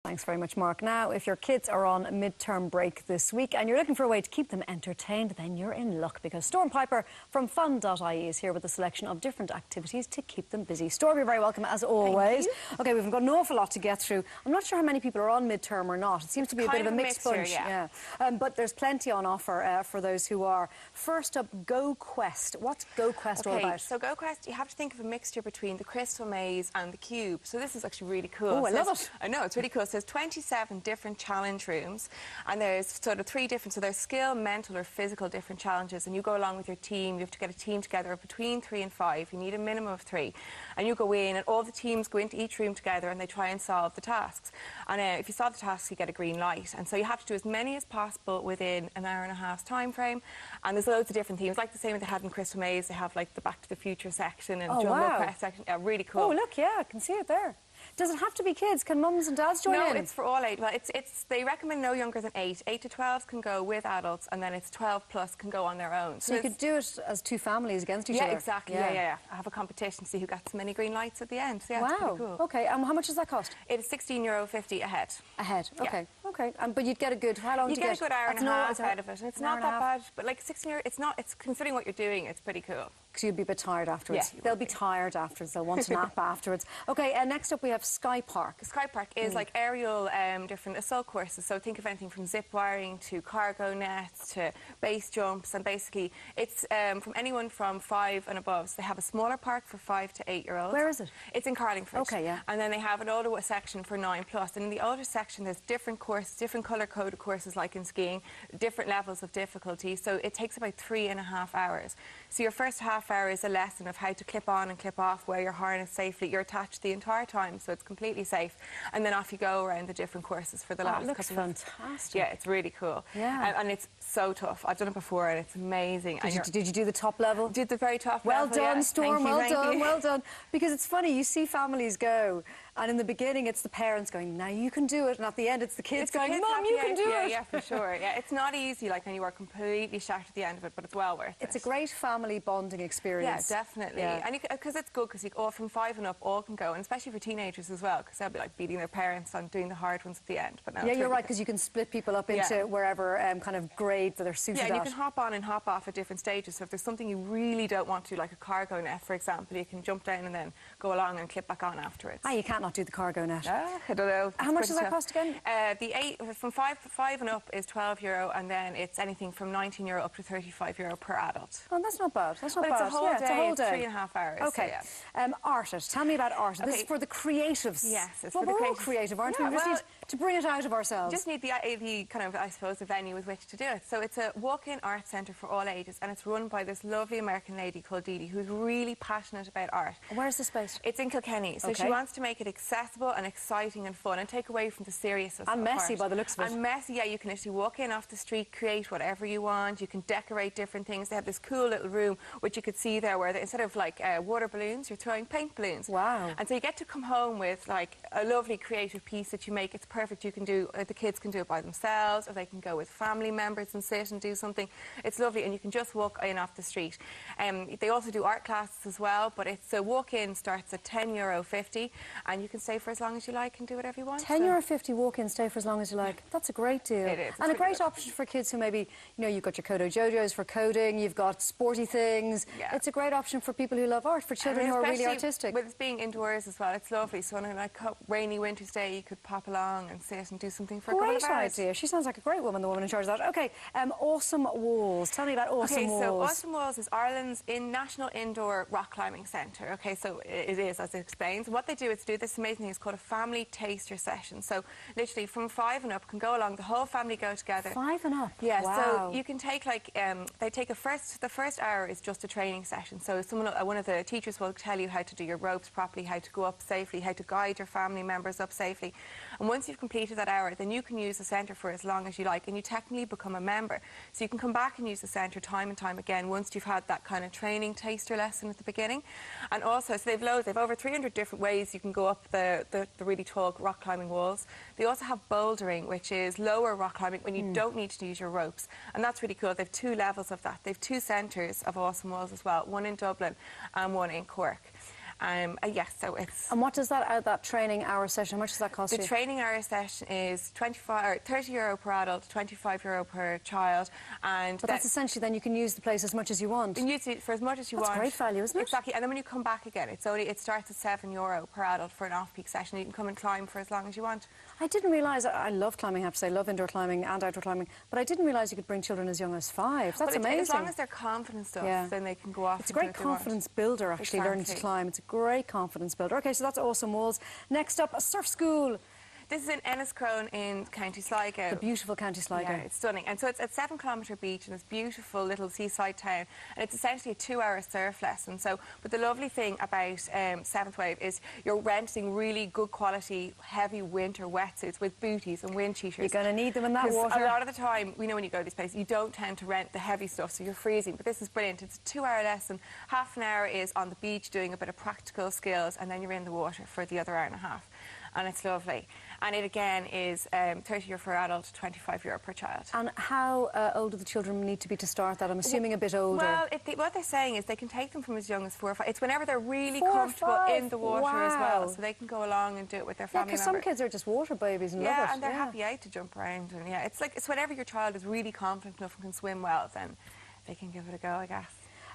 Thanks very much, Mark. Now, if your kids are on midterm break this week and you're looking for a way to keep them entertained, then you're in luck because Storm Piper from Fun.ie is here with a selection of different activities to keep them busy. Storm, you're very welcome as always. OK, we've got an awful lot to get through. I'm not sure how many people are on midterm or not. It seems to be a bit of a mixed bunch. Yeah. But there's plenty on offer for those who are. First up, Go Quest. What's Go Quest all about? So Go Quest, you have to think of a mixture between the crystal maze and the cube. So this is actually really cool. Oh, I love it. I know, it's really cool. So there's 27 different challenge rooms, and there's sort of 3 different, so there's skill, mental or physical different challenges, and you go along with your team. You have to get a team together of between 3 and 5. You need a minimum of 3, and you go in and all the teams go into each room together and they try and solve the tasks, and if you solve the tasks you get a green light, and so you have to do as many as possible within an hour and a half's time frame. And there's loads of different themes, like the same as they had in Crystal Maze. They have like the Back to the Future section and Jungle Quest section. Really cool. Oh look, yeah, I can see it there. Does it have to be kids? Can mums and dads join in? No, it's for all age. Well, they recommend no younger than 8. 8 to 12 can go with adults, and then it's 12 plus can go on their own. So you could do it as 2 families against each other? Yeah, exactly. Yeah. I have a competition to see who gets as many green lights at the end. So, yeah, wow. It's pretty cool. OK, and how much does that cost? It is €16.50 a head. A head, OK. Yeah. OK, but you'd get a good, how long you get a good hour and a half out of it, and it's not that bad. But like €16, it's considering what you're doing, it's pretty cool. Because you'd be a bit tired afterwards. Yeah, they'll be tired afterwards. They'll want to nap afterwards. OK, next up we have Skypark. Skypark is like aerial different assault courses. So think of anything from zip wiring to cargo nets to base jumps, and basically it's from anyone from 5 and above. So they have a smaller park for 5 to 8-year-olds. Where is it? It's in Carlingford. OK, yeah. And then they have an older section for 9 plus. And in the older section there's different courses, different colour-coded courses like in skiing, different levels of difficulty. So it takes about 3.5 hours. So your first half hour is a lesson of how to clip on and clip off, wear your harness safely. You're attached the entire time, so it's completely safe. And then off you go around the different courses for the last couple of... It looks fantastic. Yeah, it's really cool. Yeah. And it's so tough. I've done it before and it's amazing. Did you do the top level? Did the very top level. Well done, Storm. Well done. Because it's funny, you see families go, and in the beginning it's the parents going, now you can do it, and at the end it's the kids going, Mum, you can do it. Yeah, for sure. Yeah, it's not easy, like, and you are completely shattered at the end of it, but it's well worth it. It's a great family bonding experience. Yeah, definitely. Yeah. And because it's good, because all from 5 and up all can go, and especially for teenagers as well, because they'll be like beating their parents on doing the hard ones at the end. But no, yeah, you're right, because you can split people up into wherever kind of grade that they're suited at. Yeah, and you can hop on and hop off at different stages. So if there's something you really don't want to, like a cargo net, for example, you can jump down and then go along and clip back on afterwards. Ah, you can't not do the cargo net. I don't know. How much does that cost again? The 8 from 5 and up is €12, and then it's anything from €19 up to €35 per adult. Oh, that's not bad. That's not bad. It's a whole day. It's a whole day. 3.5 hours. Okay. So, yeah. Art It. Tell me about Art It. This is for the creatives. Yes, it's well, for the creatives. We're all creative, aren't we? We just need to bring it out of ourselves. Just need the kind of, I suppose, the venue with which to do it. So it's a walk-in art centre for all ages, and it's run by this lovely American lady called Dee Dee, who's really passionate about art. Where's the space? It's in Kilkenny. So she wants to make it accessible and exciting and fun, and take away from the seriousness and of messy art. By the looks of it. And messy, yeah. You can actually walk in off the street, create whatever you want. You can decorate different things. They have this cool little room which you could see there, where instead of like water balloons, you're throwing paint balloons. Wow. And so you get to come home with like a lovely creative piece that you make. It's perfect. You can do the kids can do it by themselves, or they can go with family members and sit and do something. It's lovely, and you can just walk in off the street. They also do art classes as well, but it's a walk-in starts at €10.50, and you can stay for as long as you like and do whatever you want. €10.50 walk-in, stay for as long as you like. That's a great deal. It is. And a great option for kids who maybe, you know, you've got your Kodo Jojos for coding, you've got sporty things. Yeah. It's a great option for people who love art, for children who are really artistic. With it being indoors as well, it's lovely. So on a like rainy winter's day, you could pop along and sit and do something for a couple of hours. Great idea. She sounds like a great woman, the woman in charge of that. OK, Awesome Walls. Tell me about Awesome Walls. So Awesome Walls is Ireland's national indoor rock climbing centre. OK, so it is, as it explains. What they do is do this amazing thing. It's called a family taster session. So literally from 5 and up can go along. The whole family go together. 5 and up? Yeah. Wow. So you can take like they take the first hour is just a training session. So one of the teachers will tell you how to do your ropes properly, how to go up safely, how to guide your family members up safely. And once you've completed that hour, then you can use the centre for as long as you like, and you technically become a member. So you can come back and use the centre time and time again once you've had that kind of training taster lesson at the beginning. And also, so they've over 300 different ways you can go up the really tall rock climbing walls. They also have bouldering, which is lower rock climbing when you don't need to use your ropes. And that's really cool. They've 2 levels of that. They've 2 centres of Awesome Walls as well, one in Dublin and one in Cork. Yes, so it's... And what does that training hour session, how much does that cost you? The training hour session is 30 euro per adult, 25 euro per child. But that's essentially then you can use the place as much as you want. You can use it for as much as you want. That's great value, isn't it? Exactly. And then when you come back again, it starts at 7 euro per adult for an off-peak session. You can come and climb for as long as you want. I didn't realise, I love climbing, I have to say, I love indoor climbing and outdoor climbing, but I didn't realise you could bring children as young as 5. That's amazing. As long as they're confident stuff, then they can go off. It's a great confidence builder, actually, learning to climb. It's a great confidence builder. OK, so that's Awesome Walls. Next up, a surf school. This is in Enniscrone in County Sligo. The beautiful County Sligo. Yeah, it's stunning. And so it's a 7-kilometre beach in this beautiful little seaside town. And it's essentially a 2-hour surf lesson. But the lovely thing about Seventh Wave is you're renting really good quality, heavy winter wetsuits with booties and wind cheaters. You're going to need them in that water. A lot of the time, we know when you go to these places, you don't tend to rent the heavy stuff, so you're freezing. But this is brilliant. It's a 2-hour lesson. Half an hour is on the beach doing a bit of practical skills, and then you're in the water for the other hour and a half. And it's lovely. And it, again, is 30 euro for adult, 25 euro per child. And how old do the children need to be to start that? I'm assuming a bit older. Well, what they're saying is they can take them from as young as 4 or 5. It's whenever they're really comfortable in the water as well. So they can go along and do it with their family members. Yeah, because some kids are just water babies and love it. Yeah, and they're happy out to jump around. And it's whenever your child is really confident enough and can swim well, then they can give it a go, I guess.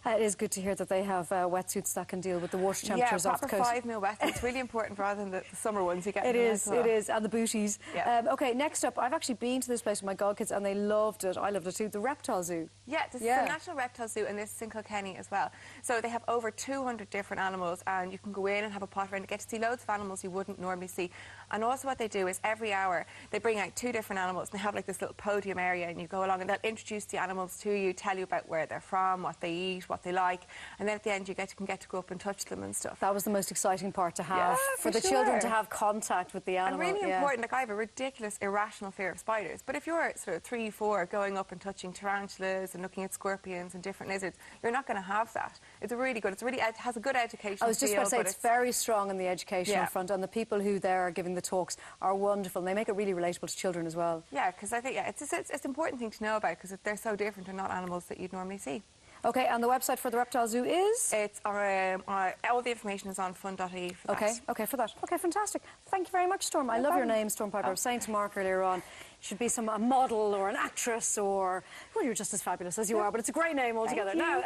It is good to hear that they have wetsuits that can deal with the water temperatures off the coast. Yeah, proper 5 mil wetsuits. It's really important rather than the summer ones you get. It is, and the booties. Yeah. OK, next up, I've actually been to this place with my godkids and they loved it. I loved it too, the Reptile Zoo. Yeah, this is the National Reptile Zoo, and this is in Kilkenny as well. So they have over 200 different animals, and you can go in and have a pot around and get to see loads of animals you wouldn't normally see. And also what they do is every hour they bring out 2 different animals, and they have like this little podium area, and you go along and they'll introduce the animals to you, tell you about where they're from, what they eat, what they like. And then at the end you can get to go up and touch them and stuff. That was the most exciting part to have, for the children to have contact with the animal. And really important, like I have a ridiculous, irrational fear of spiders, but if you're sort of 3, 4 going up and touching tarantulas and looking at scorpions and different lizards, you're not going to have that. It's really good. It has a good education. I was just about to say, it's very strong in the educational front, and the people who there are giving the talks are wonderful, and they make it really relatable to children as well. Yeah, because I think, it's an important thing to know about, because they're so different and not animals that you'd normally see. OK, and the website for the Reptile Zoo is? It's all the information is on Fun.ie for that. OK, for that. OK, fantastic. Thank you very much, Storm. I love your name, Storm Piper. I was saying to Mark earlier on, you should be a model or an actress or... Well, you're just as fabulous as you are, but it's a great name altogether. Now,